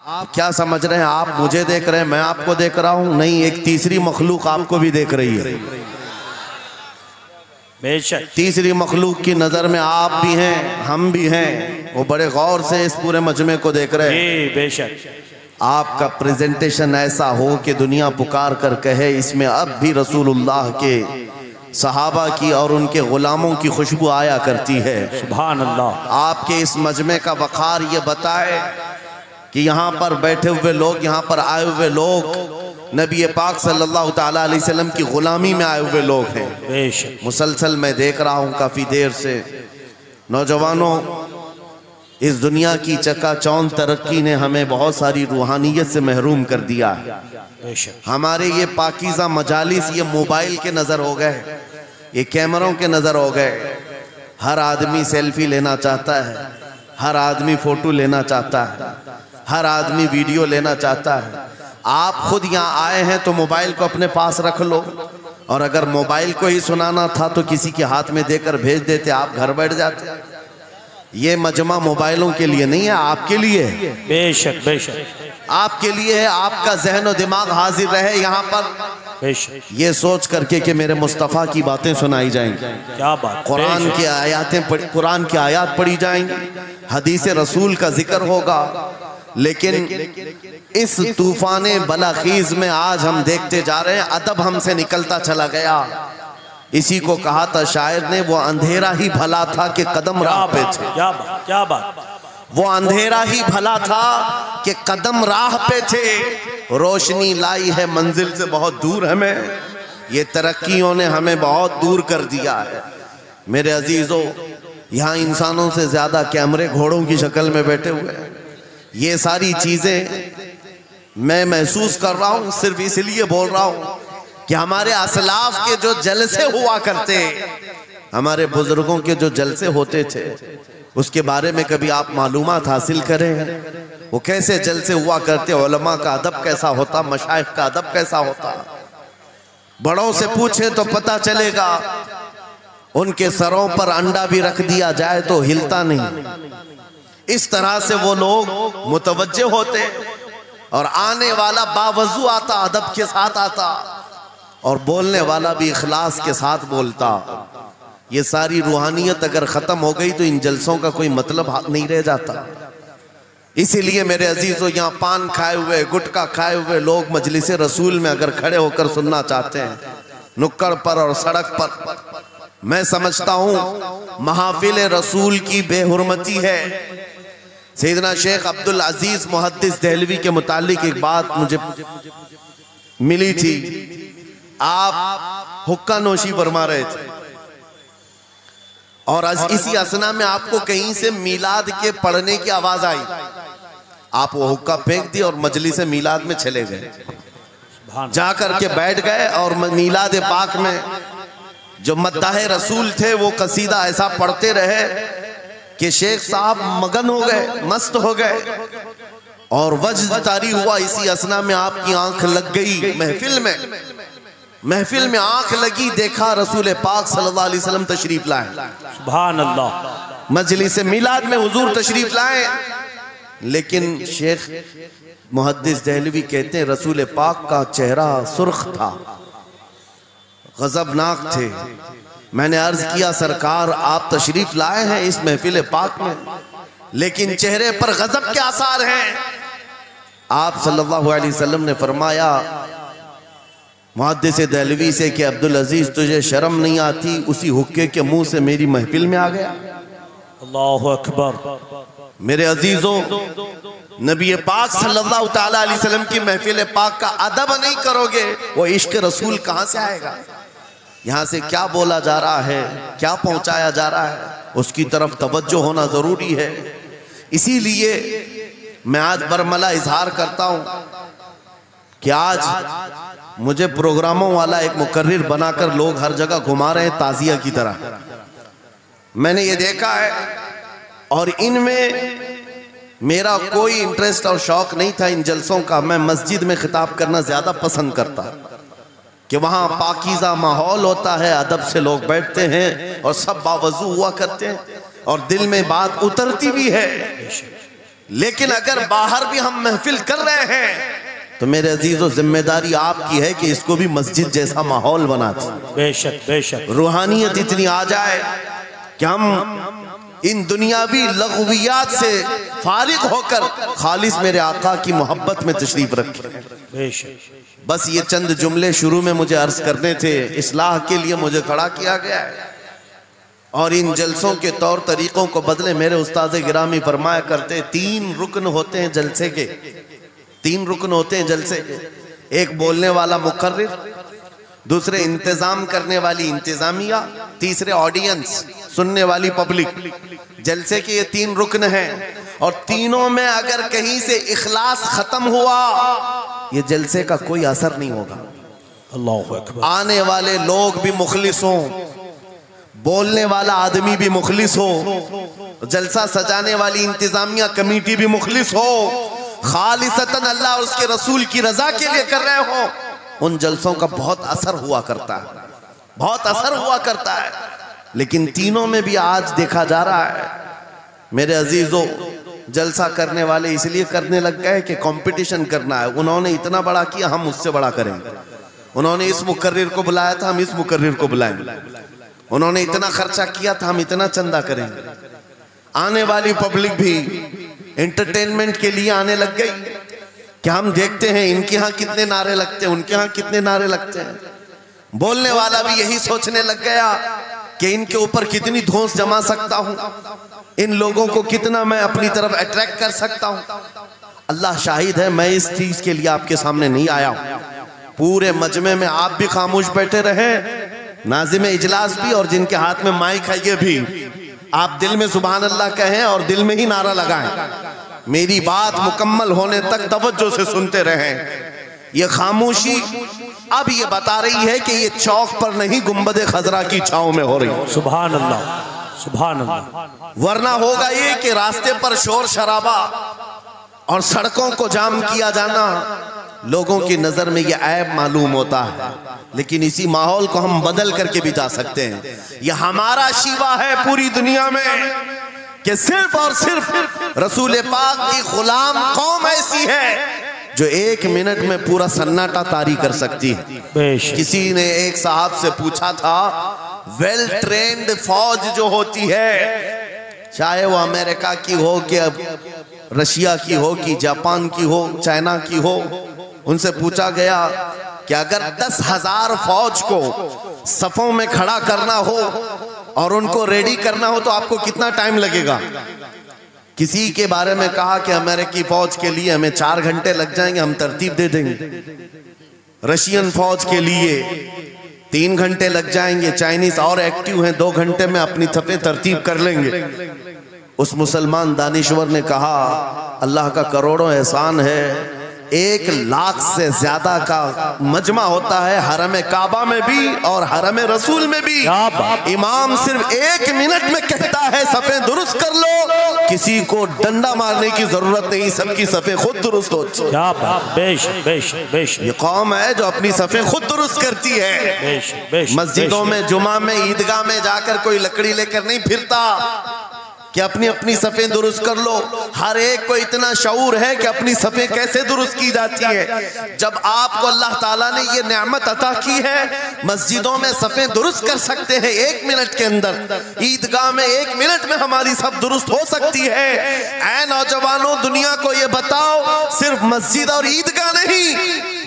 आप क्या समझ रहे हैं? आप मुझे देख रहे हैं, मैं आपको देख रहा हूं? नहीं, एक तीसरी मखलूक आपको भी देख रही है। बेशक तीसरी मखलूक की नजर में आप भी हैं, हम भी हैं। वो बड़े गौर से इस पूरे मजमे को देख रहे हैं। बेशक आपका प्रेजेंटेशन ऐसा हो कि दुनिया पुकार कर कहे इसमें अब भी रसूलुल्लाह के सहाबा की और उनके गुलामों की खुशबू आया करती है। सुभान अल्लाह। आपके इस मजमे का वक़ार ये बताए कि यहाँ पर बैठे हुए लोग, यहाँ पर आए हुए लोग नबी पाक सल्लल्लाहु ताला अलैहि वसल्लम की गुलामी में आए हुए लोग हैं। बेशक मुसलसल मैं देख रहा हूँ काफ़ी देर से, नौजवानों, इस दुनिया की चकाचौंध तरक्की ने हमें बहुत सारी रूहानियत से महरूम कर दिया है। हमारे ये पाकीज़ा मजालिस ये मोबाइल के नज़र हो गए, ये कैमरों के नज़र हो गए। हर आदमी सेल्फी लेना चाहता है, हर आदमी फ़ोटो लेना चाहता है, हर आदमी वीडियो लेना चाहता है। आप खुद यहाँ आए हैं तो मोबाइल को अपने पास रख लो, और अगर मोबाइल को ही सुनाना था तो किसी के हाथ में देकर भेज देते, आप घर बैठ जाते। ये मजमा मोबाइलों के लिए नहीं है, आपके लिए है। बेशक बेशक आपके लिए है। आपका जहन और दिमाग हाजिर रहे यहाँ पर, बेशक ये सोच करके कि मेरे मुस्तफ़ा की बातें सुनाई जाएंगी, क्या बात, कुरान की आयातें कुरान की आयत पढ़ी जाएंगी, हदीस रसूल का जिक्र होगा। लेकिन इस तूफाने बलाखीज में आज हम देखते जा रहे हैं अदब हमसे निकलता चला गया। इसी को कहा था शायर ने, वो अंधेरा ही भला था कि कदम राह पे थे। क्या बात, क्या बात। वो अंधेरा ही भला था कि कदम राह पे थे, रोशनी लाई है मंजिल से बहुत दूर हमें। ये तरक्कियों ने हमें बहुत दूर कर दिया है। मेरे अजीजों, यहाँ इंसानों से ज्यादा कैमरे घोड़ों की शक्ल में बैठे हुए हैं। ये सारी चीजें मैं महसूस कर रहा हूँ, सिर्फ इसलिए बोल रहा हूँ कि हमारे असलाफ के जो जलसे हुआ करते, हमारे बुजुर्गों के जो जलसे होते थे, उसके बारे में कभी आप मालूमात हासिल करें। वो कैसे जलसे हुआ करते, उलमा का अदब कैसा होता, मशाइख का अदब कैसा होता। बड़ों से पूछें तो पता चलेगा, उनके सरों पर अंडा भी रख दिया जाए तो हिलता नहीं। इस तरह से वो लोग मुतवज्जे होते, और आने वाला बावजू आता, अदब के साथ आता, और बोलने वाला भी इखलास के साथ बोलता। ये सारी रूहानियत अगर ख़त्म हो गई तो इन जलसों का कोई मतलब नहीं रह जाता। इसीलिए मेरे अजीजों, यहाँ पान खाए हुए, गुटखा खाए हुए लोग मजलिस रसूल में अगर खड़े होकर सुनना चाहते हैं, नुक्कड़ पर और सड़क पर, मैं समझता हूँ महफिल रसूल की बेहुरमती है। सैयदना शेख अब्दुल अजीज मुहद्दिस देहलवी के मुतालिक एक बात मुझे मिली थी। आप हुक्का नोशी फरमा रहे थे, और इसी असना में आपको कहीं से मीलाद के पढ़ने की आवाज आई। आप वो हुक्का फेंक दी और मजलिस मीलाद में चले गए, जाकर के बैठ गए, और मीलाद पाक में जो मद्दाह रसूल थे वो कसीदा ऐसा पढ़ते रहे कि शेख साहब मगन हो गए, मस्त हो गए, और वज्द तारी हुआ। इसी असना में आपकी आंख लग गई महफिल में आंख लगी, देखा रसूल पाक सल्लल्लाहु अलैहि वसल्लम तशरीफ लाए। सुभान अल्लाह। मजलिस मिलाद में हुजूर तशरीफ लाए, लेकिन शेख मुहद्दिस देहलवी कहते हैं रसूल पाक का चेहरा सुर्ख था, गजबनाक थे। मैंने अर्ज किया, सरकार आप तशरीफ लाए हैं इस महफिल पाक में, लेकिन चेहरे पर गजब के आसार हैं। आप सल्लल्लाहु अलैहि वसल्लम ने फरमाया मुहद्दिस देहलवी से कि अब्दुल अजीज तुझे शर्म नहीं आती, उसी हुक्के के मुंह से मेरी महफिल में आ गया। अल्लाहु अकबर। मेरे अजीजों, नबी पाक सल्लल्लाहु ताला अलैहि वसल्लम की महफिल पाक का अदब नहीं करोगे, वो इश्क रसूल कहां से आएगा? यहाँ से क्या बोला जा रहा है, क्या पहुंचाया जा रहा है, उसकी तरफ तवज्जो होना जरूरी है। इसीलिए मैं आज बरमला इजहार करता हूं कि आज मुझे प्रोग्रामों वाला एक मुकर्रिर बनाकर लोग हर जगह घुमा रहे हैं ताजिया की तरह। मैंने ये देखा है, और इनमें मेरा कोई इंटरेस्ट और शौक नहीं था इन जलसों का। मैं मस्जिद में खिताब करना ज्यादा पसंद करता कि वहाँ पाकीज़ा माहौल होता है, अदब से लोग बैठते हैं और सब बावजू हुआ करते हैं, और दिल में बात उतरती भी है। लेकिन अगर बाहर भी हम महफिल कर रहे हैं तो मेरे अजीजों जिम्मेदारी आपकी है कि इसको भी मस्जिद जैसा माहौल बना दे। बेशक बेशक। रूहानियत इतनी आ जाए कि हम इन दुनियावी लग़वियात से फारिग होकर खालिस मेरे आका की मोहब्बत में तशरीफ रखें। बेशक। बस ये चंद जुमले शुरू में मुझे अर्ज करने थे, इस्लाह के लिए मुझे खड़ा किया गया है। और इन जलसों के तौर तरीकों को बदले मेरे उस्ताद गिरामी फरमाया करते, 3 रुकन होते हैं जलसे के, 3 रुकन होते हैं जलसे के। एक बोलने वाला मुकर्रिर, दूसरे इंतजाम करने वाली इंतजामिया, तीसरे ऑडियंस सुनने वाली पब्लिक। जलसे के ये 3 रुकन हैं और तीनों में अगर कहीं से इखलास खत्म हुआ ये जलसे का कोई असर नहीं होगा। अल्लाहु अकबर। आने वाले लोग भी मुखलिस हों, बोलने वाला आदमी भी मुखलिस हो, जलसा सजाने वाली इंतजामिया कमेटी भी मुखलिस हो, खालिसतन अल्लाह और उसके रसूल की रजा के लिए कर रहे हो, उन जलसों का बहुत असर हुआ करता है, बहुत असर हुआ करता है। लेकिन तीनों में भी आज देखा जा रहा है मेरे अजीजों, जलसा करने वाले इसलिए करने लग गए कि कंपटीशन करना है। उन्होंने इतना बड़ा किया, हम उससे बड़ा करेंगे। उन्होंने इस मुकर्रिर को बुलाया था, हम इस मुकर्रिर को बुलाएंगे। उन्होंने इतना खर्चा किया था, हम इतना चंदा करेंगे। आने वाली पब्लिक भी एंटरटेनमेंट के लिए आने लग गई कि हम देखते हैं इनके यहाँ कितने नारे लगते हैं, उनके यहाँ कितने नारे लगते हैं। बोलने वाला भी यही सोचने लग गया कि इनके ऊपर कितनी धौंस जमा सकता हूं, इन लोगों को कितना मैं अपनी तरफ अट्रैक्ट कर सकता हूं। अल्लाह शाहिद है, मैं इस चीज के लिए आपके सामने नहीं आया हूं। पूरे मजमे में आप भी खामोश बैठे रहे, नाज़िम इजलास भी और जिनके हाथ में माइक है ये भी, आप दिल में सुभान अल्लाह कहें और दिल में ही नारा लगाएं। मेरी बात मुकम्मल होने तक तवज्जो से सुनते रहें। ये खामोशी अब ये बता रही है कि ये चौक पर नहीं गुंबद खजरा की छांव में हो रही है। सुभान अल्लाह, सुभान अल्लाह। वरना होगा ये कि रास्ते पर शोर शराबा और सड़कों को जाम किया जाना लोगों की नजर में ये ऐब मालूम होता है। लेकिन इसी माहौल को हम बदल करके भी जा सकते हैं। ये हमारा शिवा है पूरी दुनिया में कि सिर्फ और सिर्फ रसूल पाक की गुलाम कौम ऐसी है जो 1 मिनट में पूरा सन्नाटा तारी कर सकती है। किसी ने एक साहब से पूछा था, वेल ट्रेन्ड फौज जो होती है, चाहे वो अमेरिका की हो कि रशिया की हो कि जापान की हो, चाइना की हो, उनसे पूछा गया कि अगर 10,000 फौज को सफों में खड़ा करना हो और उनको रेडी करना हो तो आपको कितना टाइम लगेगा? किसी के बारे में कहा कि अमेरिकी फौज के लिए हमें 4 घंटे लग जाएंगे, हम तरतीब दे देंगे। रशियन फौज के लिए 3 घंटे लग जाएंगे, चाइनीज और एक्टिव हैं, 2 घंटे में अपनी थपे तरतीब कर लेंगे। उस मुसलमान दानिश्वर ने कहा, अल्लाह का करोड़ों एहसान है, 1 लाख से ज्यादा का मजमा होता है हरम काबा में भी और हरम रसूल में भी। इमाम सिर्फ 1 मिनट में कहता है सफ़े दुरुस्त कर लो, किसी को डंडा मारने की जरूरत नहीं, सबकी सफ़े खुद दुरुस्त होती है। ये कौम है जो अपनी सफ़े खुद दुरुस्त करती है। मस्जिदों में, जुमा में, ईदगाह में जाकर कोई लकड़ी लेकर नहीं फिरता कि अपनी अपनी सफ़ें दुरुस्त कर लो। हर एक को इतना शऊर है कि अपनी सफ़ें कैसे दुरुस्त की जाती है। जब आपको अल्लाह ताला ने ये नेमत अता की है, मस्जिदों में सफ़ें दुरुस्त कर सकते हैं 1 मिनट के अंदर, ईदगाह में 1 मिनट में हमारी सब दुरुस्त हो सकती है। ऐ नौजवानों, दुनिया को ये बताओ, सिर्फ मस्जिद और ईदगाह नहीं,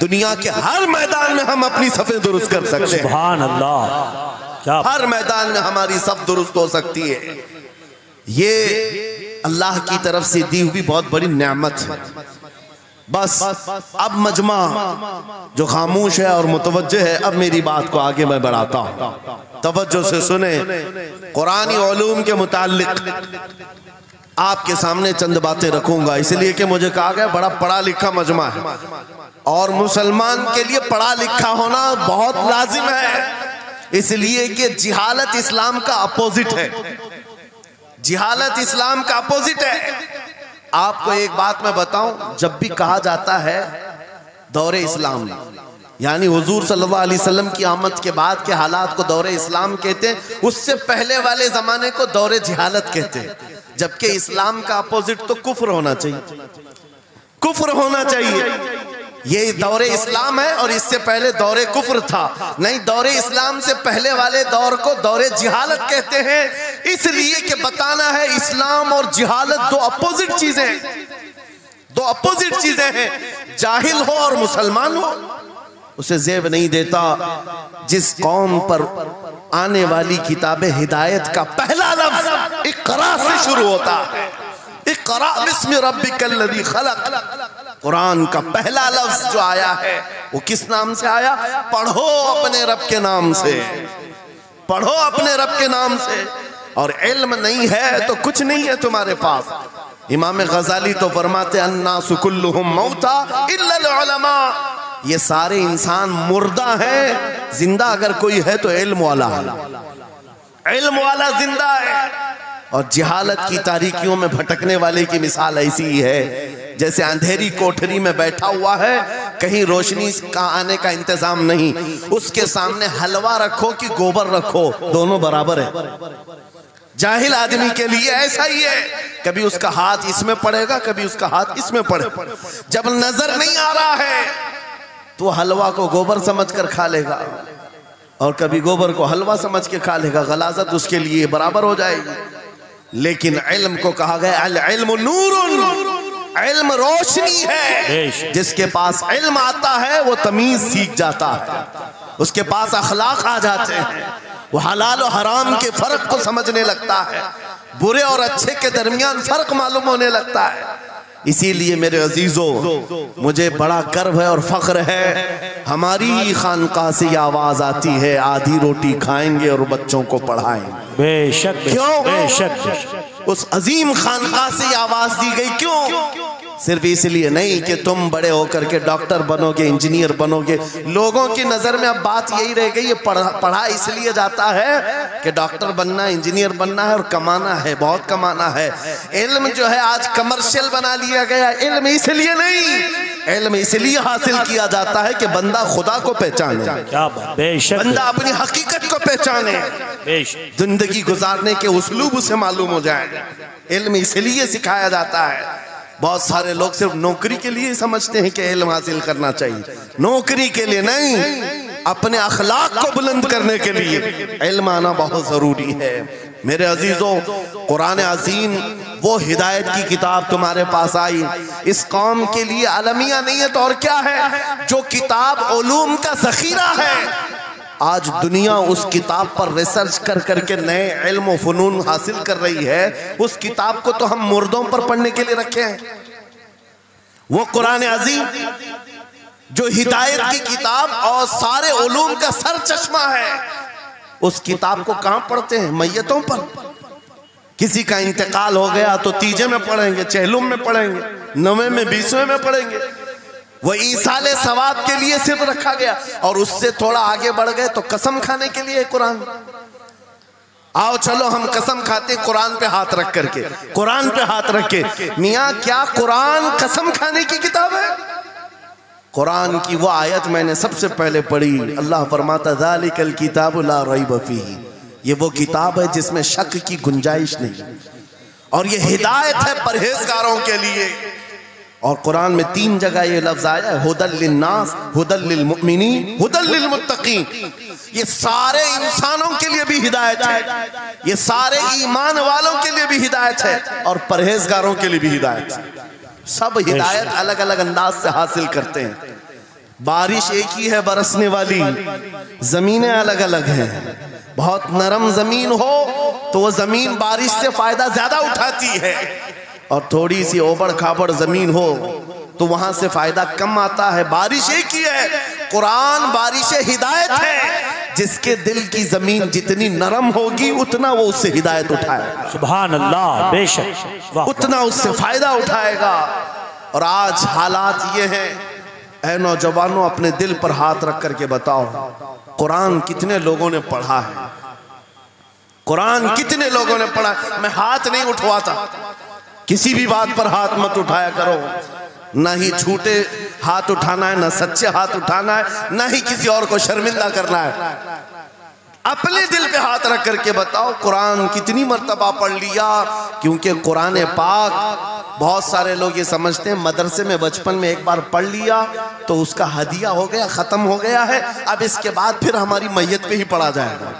दुनिया के हर मैदान में हम अपनी सफ़ें दुरुस्त कर सकते हैं। सुभान अल्लाह। हर मैदान में हमारी सब दुरुस्त हो सकती है। ये अल्लाह की तरफ से दी हुई बहुत बड़ी नेमत है। बस अब मजमा जो खामोश है और मुतवज्जे है, अब मेरी बात को आगे मैं बढ़ाता हूँ, तवज्जो से सुने। कुरानी उलूम के मुताल्लिक आपके सामने चंद बातें रखूंगा, इसलिए कि मुझे कहा गया बड़ा पढ़ा लिखा मजमा है और मुसलमान के लिए पढ़ा लिखा होना बहुत लाजिम है, इसलिए कि जिहालत इस्लाम का अपोजिट है। जिहालत इस्लाम का अपोजिट है। आपको एक बात मैं बताऊं, जब भी कहा जाता है दौरे इस्लाम, यानी हुजूर सल्लल्लाहु अलैहि वसल्लम की आमद के बाद के हालात को दौरे इस्लाम कहते हैं, उससे पहले वाले जमाने को दौरे जिहालत कहते हैं। जबकि इस्लाम का अपोजिट तो कुफ्र होना चाहिए, कुफ्र होना चाहिए। ये दौरे इस्लाम है और इससे पहले दौरे कुफ्र था। नहीं, दौरे इस्लाम से पहले वाले दौर को दौरे जिहालत कहते हैं, इसलिए कि बताना है इस्लाम और जिहालत दो अपोजिट चीजें हैं, दो अपोजिट चीजें हैं। जाहिल हो और मुसलमान हो उसे ज़ेब नहीं देता। जिस कौम पर आने वाली किताब हिदायत का पहला लफ्ज इक़रा से शुरू होता है, इक़रा बिस्मि रब्बिकल लज़ी खलक़, कुरान का पहला लफ्ज जो आया है वो किस नाम से आया? पढ़ो अपने रब के नाम से, पढ़ो अपने रब के नाम से। और इल्म नहीं है तो कुछ नहीं है तुम्हारे पास। इमाम गजाली तो फरमाते अन्नासु कुल्लुहुम मौता इल्लल उलमा, ये सारे इंसान मुर्दा हैं, जिंदा अगर कोई है तो इल्म वाला है, इल्म वाला जिंदा है। और जिहालत की तारीकियों में भटकने वाले की मिसाल ऐसी ही है जैसे अंधेरी कोठरी में बैठा हुआ है, कहीं रोशनी का आने का इंतजाम नहीं, उसके सामने हलवा रखो कि गोबर रखो, दोनों बराबर है। जाहिल आदमी के लिए ऐसा ही है, कभी उसका हाथ इसमें पड़ेगा, कभी उसका हाथ इसमें पड़ेगा। जब नजर नहीं आ रहा है तो हलवा को गोबर समझकर खा लेगा और कभी गोबर को हलवा समझ के खा लेगा, गलाजत उसके लिए बराबर हो जाएगी। लेकिन इल्म को कहा गया अल इल्मु नूरुन, इल्म रोशनी है। जिसके पास इल्म आता है वो तमीज सीख जाता है, उसके पास अखलाक आ जाते हैं, वो हलाल और हराम के फर्क को समझने लगता है, बुरे और अच्छे के दरमियान फर्क मालूम होने लगता है। इसीलिए मेरे अजीजों, मुझे बड़ा गर्व है और फख्र है, हमारी खानकाह से ये आवाज आती है आधी रोटी खाएंगे और बच्चों को पढ़ाएंगे। बेशक, क्यों? बेशक। उस अजीम खानकाह से ये आवाज दी गई, क्यों? सिर्फ इसलिए नहीं कि तुम बड़े होकर के डॉक्टर बनोगे, इंजीनियर बनोगे। लोगों की नजर में अब बात यही रह गई है, पढ़ा इसलिए जाता है कि डॉक्टर बनना, इंजीनियर बनना है और कमाना है, बहुत कमाना है। इल्म जो है आज कमर्शियल बना लिया गया। इल्म इसलिए नहीं, इल्म इसलिए हासिल किया जाता है कि बंदा खुदा को पहचाने, क्या बात, बेशक, बंदा अपनी हकीकत को पहचाने, बेशक, जिंदगी गुजारने के उस्लूब उसे मालूम हो जाए। इल्म इसलिए सिखाया जाता है। बहुत सारे लोग सिर्फ नौकरी के लिए समझते हैं कि इल्म हासिल करना चाहिए, नौकरी के लिए नहीं, अपने अखलाक को बुलंद करने के लिए इल्म आना बहुत जरूरी है। मेरे अजीजों, कुरान अज़ीम वो हिदायत की किताब तुम्हारे पास आई, इस कौम के लिए अलमिया नहीं है तो और क्या है, जो किताब उलूम का ज़ख़ीरा है। आज दुनिया उस किताब पर रिसर्च कर करके नए इल्म और फनून हासिल कर रही है। उस किताब को तो हम मुर्दों पर पढ़ने के लिए रखे हैं। वो कुरान अज़ीम जो हिदायत की किताब और सारे उलूम का सर चश्मा है, उस किताब को कहां पढ़ते हैं? मैयतों पर। किसी का इंतकाल हो गया तो तीजे में पढ़ेंगे, चहलुम में पढ़ेंगे, नवे में, 20वें में पढ़ेंगे। वो ईसाले सवाब के लिए सिर्फ रखा गया। और उससे थोड़ा आगे बढ़ गए तो कसम खाने के लिए कुरान। आओ चलो हम कसम खाते कुरान पे हाथ रख करके, कुरान पे हाथ रख के। मियाँ क्या कुरान कसम खाने की किताब है? कुरान की वो आयत मैंने सबसे पहले पढ़ी, अल्लाह फरमाता ज़ालिकल किताबु ला रैब फीही, ये वो किताब है जिसमें शक की गुंजाइश नहीं, और ये हिदायत है परहेजगारों के लिए। और कुरान में 3 जगह ये लफ्ज आया है, हुदल लिन्नास, हुदल लिलमुमिनीन, हुदल लिलमुत्तकीन। ये सारे इंसानों के लिए भी हिदायत है, ये सारे ईमान वालों के लिए भी हिदायत है और परहेजगारों के लिए भी हिदायत है। सब हिदायत अलग अलग अंदाज से हासिल करते हैं। बारिश एक ही है बरसने वाली, जमीनें अलग अलग हैं। बहुत नरम जमीन हो तो वो जमीन बारिश से फायदा ज्यादा उठाती है, और थोड़ी सी ओबड़ खाबड़ जमीन हो तो वहां से फायदा कम आता है। बारिश एक ही है, कुरान बारिश हिदायत है। जिसके दिल की जमीन जितनी नरम होगी उतना वो उससे हिदायत उठाएगा। सुभान अल्लाह, बेशक, उतना उससे फायदा उठाएगा। और आज हालात ये हैं, ऐ नौजवानों अपने दिल पर हाथ रख करके बताओ, कुरान कितने लोगों ने पढ़ा है? कुरान कितने लोगों ने पढ़ा? मैं हाथ नहीं उठवाता, किसी भी बात पर हाथ मत उठाया करो। ना ही झूठे हाथ उठाना है, ना सच्चे हाथ उठाना है, ना ही किसी और को शर्मिंदा करना है। अपने दिल पे हाथ रख करके बताओ कुरान कितनी मर्तबा पढ़ लिया? क्योंकि कुरान पाक बहुत सारे लोग ये समझते हैं मदरसे में बचपन में एक बार पढ़ लिया तो उसका हदिया हो गया, खत्म हो गया है, अब इसके बाद फिर हमारी मैयत पे ही पढ़ा जाएगा।